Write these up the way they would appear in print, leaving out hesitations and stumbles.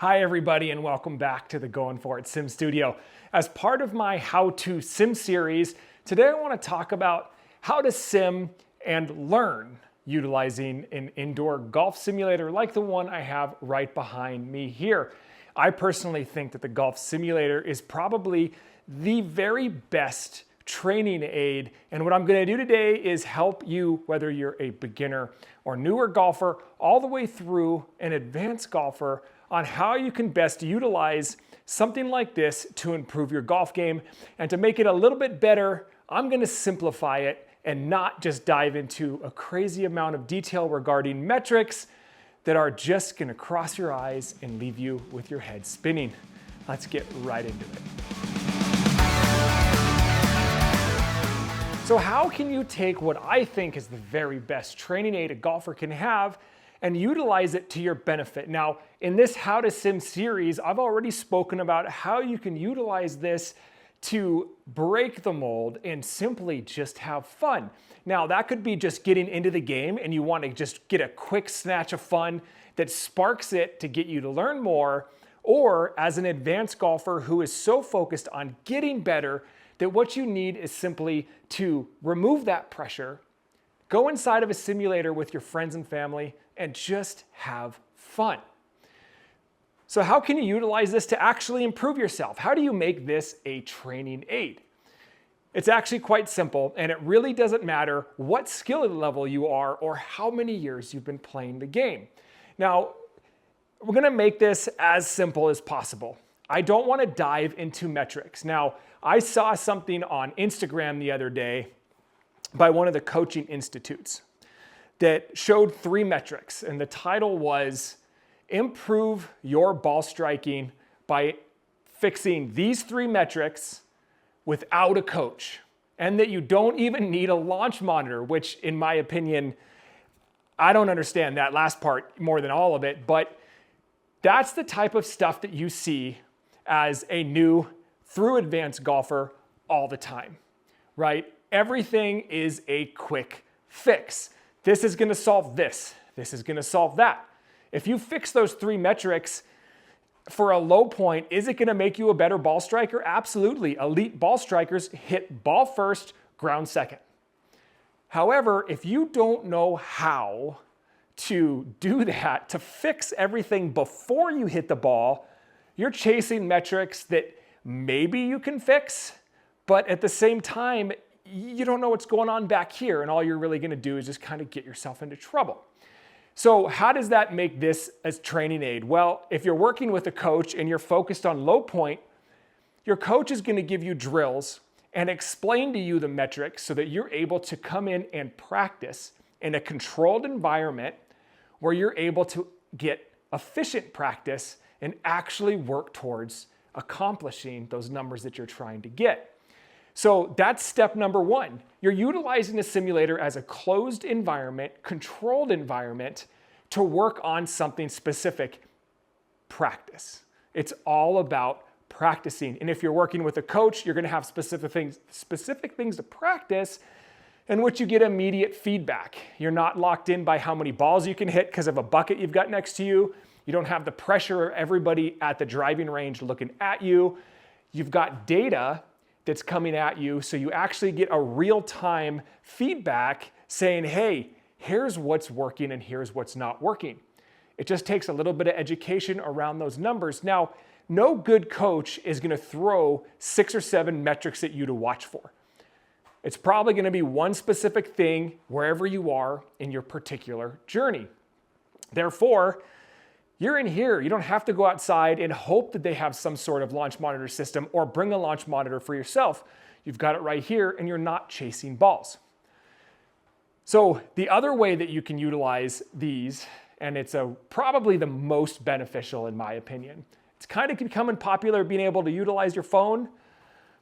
Hi everybody and welcome back to the Going For It Sim Studio. As part of my How to Sim series, today I want to talk about how to sim and learn utilizing an indoor golf simulator like the one I have right behind me here. I personally think that the golf simulator is probably the very best training aid, and what I'm going to do today is help you, whether you're a beginner or newer golfer, all the way through an advanced golfer, on how you can best utilize something like this to improve your golf game. And to make it a little bit better, I'm going to simplify it and not just dive into a crazy amount of detail regarding metrics that are just going to cross your eyes and leave you with your head spinning. Let's get right into it. So how can you take what I think is the very best training aid a golfer can have and utilize it to your benefit? Now, in this How to Sim series, I've already spoken about how you can utilize this to break the mold and simply just have fun. Now, that could be just getting into the game and you want to just get a quick snatch of fun that sparks it to get you to learn more, or as an advanced golfer who is so focused on getting better that what you need is simply to remove that pressure, go inside of a simulator with your friends and family, and just have fun. So how can you utilize this to actually improve yourself? How do you make this a training aid? It's actually quite simple, and it really doesn't matter what skill level you are or how many years you've been playing the game. Now, we're gonna make this as simple as possible. I don't wanna dive into metrics. Now, I saw something on Instagram the other day by one of the coaching institutes that showed 3 metrics, and the title was improve your ball striking by fixing these 3 metrics without a coach, and that you don't even need a launch monitor, which in my opinion, I don't understand that last part more than all of it, but that's the type of stuff that you see as a new through advanced golfer all the time, right? Everything is a quick fix. This is gonna solve this. This is gonna solve that. If you fix those 3 metrics for a low point, is it gonna make you a better ball striker? Absolutely. Elite ball strikers hit ball first, ground second. However, if you don't know how to do that, to fix everything before you hit the ball, you're chasing metrics that maybe you can fix, but at the same time, you don't know what's going on back here, and all you're really gonna do is just kind of get yourself into trouble. So how does that make this as training aid? Well, if you're working with a coach and you're focused on low point, your coach is gonna give you drills and explain to you the metrics so that you're able to come in and practice in a controlled environment where you're able to get efficient practice and actually work towards accomplishing those numbers that you're trying to get. So that's step number 1. You're utilizing a simulator as a closed environment, controlled environment to work on something specific. Practice. It's all about practicing. And if you're working with a coach, you're going to have specific things to practice in which you get immediate feedback. You're not locked in by how many balls you can hit because of a bucket you've got next to you. You don't have the pressure of everybody at the driving range looking at you. You've got data that's coming at you, so you actually get a real-time feedback saying, hey, here's what's working and here's what's not working. It just takes a little bit of education around those numbers. Now, no good coach is gonna throw 6 or 7 metrics at you to watch for. It's probably gonna be one specific thing wherever you are in your particular journey. Therefore, you're in here. You don't have to go outside and hope that they have some sort of launch monitor system or bring a launch monitor for yourself. You've got it right here and you're not chasing balls. So the other way that you can utilize these, and it's probably the most beneficial in my opinion, it's kind of becoming popular being able to utilize your phone,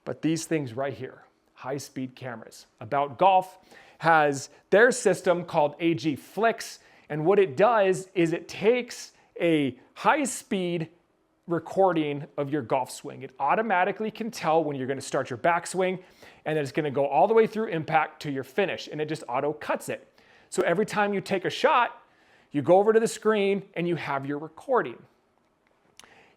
but these things right here, high-speed cameras. About Golf has their system called AG Flex, and what it does is it takes a high-speed recording of your golf swing. It automatically can tell when you're going to start your backswing, and then it's going to go all the way through impact to your finish, and it just auto cuts it. So every time you take a shot, you go over to the screen and you have your recording.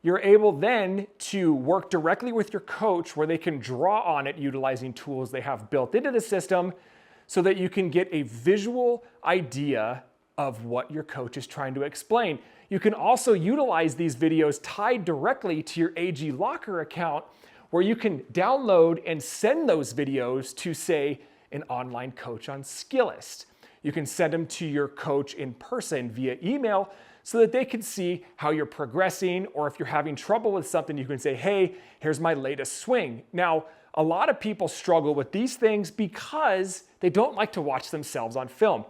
you're able then to work directly with your coach where they can draw on it utilizing tools they have built into the system so that you can get a visual idea of what your coach is trying to explain. You can also utilize these videos tied directly to your AG Locker account where you can download and send those videos to, say, an online coach on Skillest. You can send them to your coach in person via email so that they can see how you're progressing, or if you're having trouble with something, you can say, hey, here's my latest swing. Now, a lot of people struggle with these things because they don't like to watch themselves on film.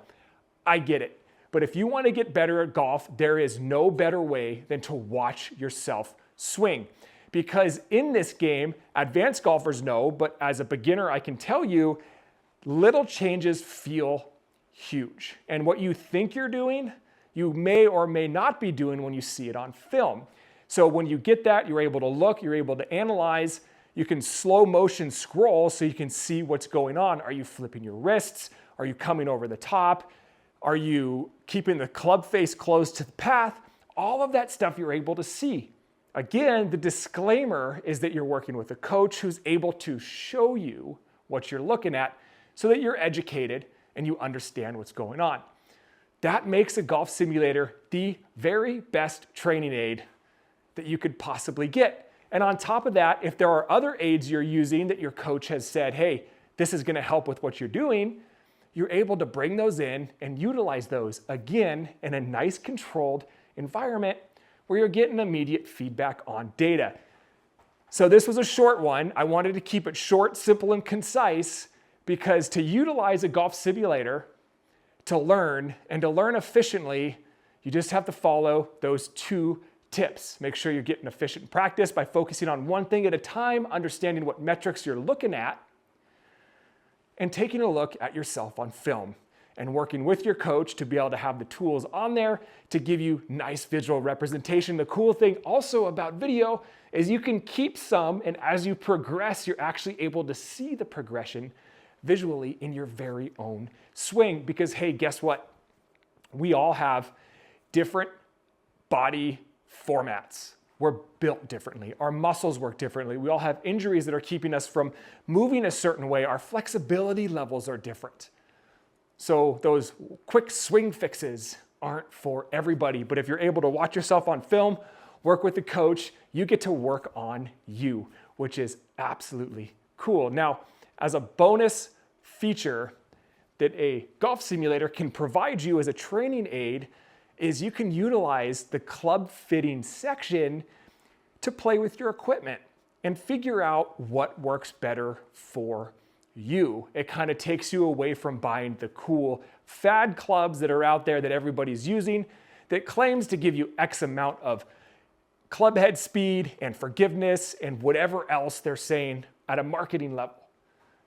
I get it. But if you want to get better at golf, there is no better way than to watch yourself swing. Because in this game, advanced golfers know, but as a beginner, I can tell you, little changes feel huge. And what you think you're doing, you may or may not be doing when you see it on film. So when you get that, you're able to look, you're able to analyze, you can slow motion scroll so you can see what's going on. Are you flipping your wrists? Are you coming over the top? Are you keeping the club face close to the path? All of that stuff you're able to see. Again, the disclaimer is that you're working with a coach who's able to show you what you're looking at so that you're educated and you understand what's going on. That makes a golf simulator the very best training aid that you could possibly get. And on top of that, if there are other aids you're using that your coach has said, hey, this is going to help with what you're doing, you're able to bring those in and utilize those, again, in a nice controlled environment where you're getting immediate feedback on data. So this was a short one. I wanted to keep it short, simple, and concise because to utilize a golf simulator, to learn and to learn efficiently, you just have to follow those 2 tips. Make sure you're getting efficient practice by focusing on one thing at a time, understanding what metrics you're looking at, and taking a look at yourself on film and working with your coach to be able to have the tools on there to give you nice visual representation. The cool thing also about video is you can keep some, and as you progress, you're actually able to see the progression visually in your very own swing because, hey, guess what? We all have different body formats. We're built differently. Our muscles work differently. We all have injuries that are keeping us from moving a certain way. Our flexibility levels are different. So those quick swing fixes aren't for everybody. But if you're able to watch yourself on film, work with the coach, you get to work on you, which is absolutely cool. Now, as a bonus feature that a golf simulator can provide you as a training aid is you can utilize the club fitting section to play with your equipment and figure out what works better for you. It kind of takes you away from buying the cool fad clubs that are out there that everybody's using that claims to give you X amount of club head speed and forgiveness and whatever else they're saying at a marketing level.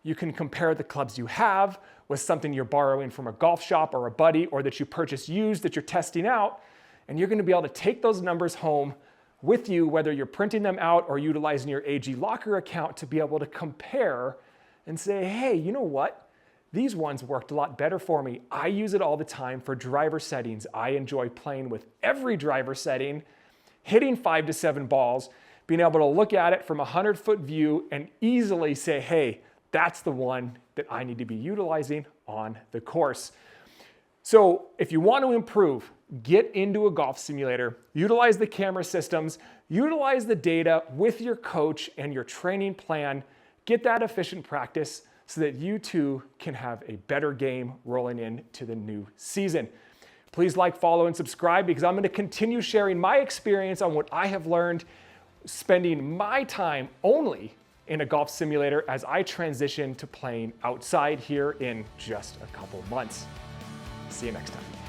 You can compare the clubs you have with something you're borrowing from a golf shop or a buddy or that you purchase used that you're testing out, and you're going to be able to take those numbers home with you, whether you're printing them out or utilizing your AG Locker account to be able to compare and say, hey, you know what? These ones worked a lot better for me. I use it all the time for driver settings. I enjoy playing with every driver setting, hitting 5 to 7 balls, being able to look at it from a 100-foot view and easily say, hey, that's the one that I need to be utilizing on the course. So if you want to improve, get into a golf simulator, utilize the camera systems, utilize the data with your coach and your training plan, get that efficient practice so that you too can have a better game rolling into the new season. Please like, follow, and subscribe because I'm going to continue sharing my experience on what I have learned spending my time only in a golf simulator as I transition to playing outside here in just a couple months. See you next time.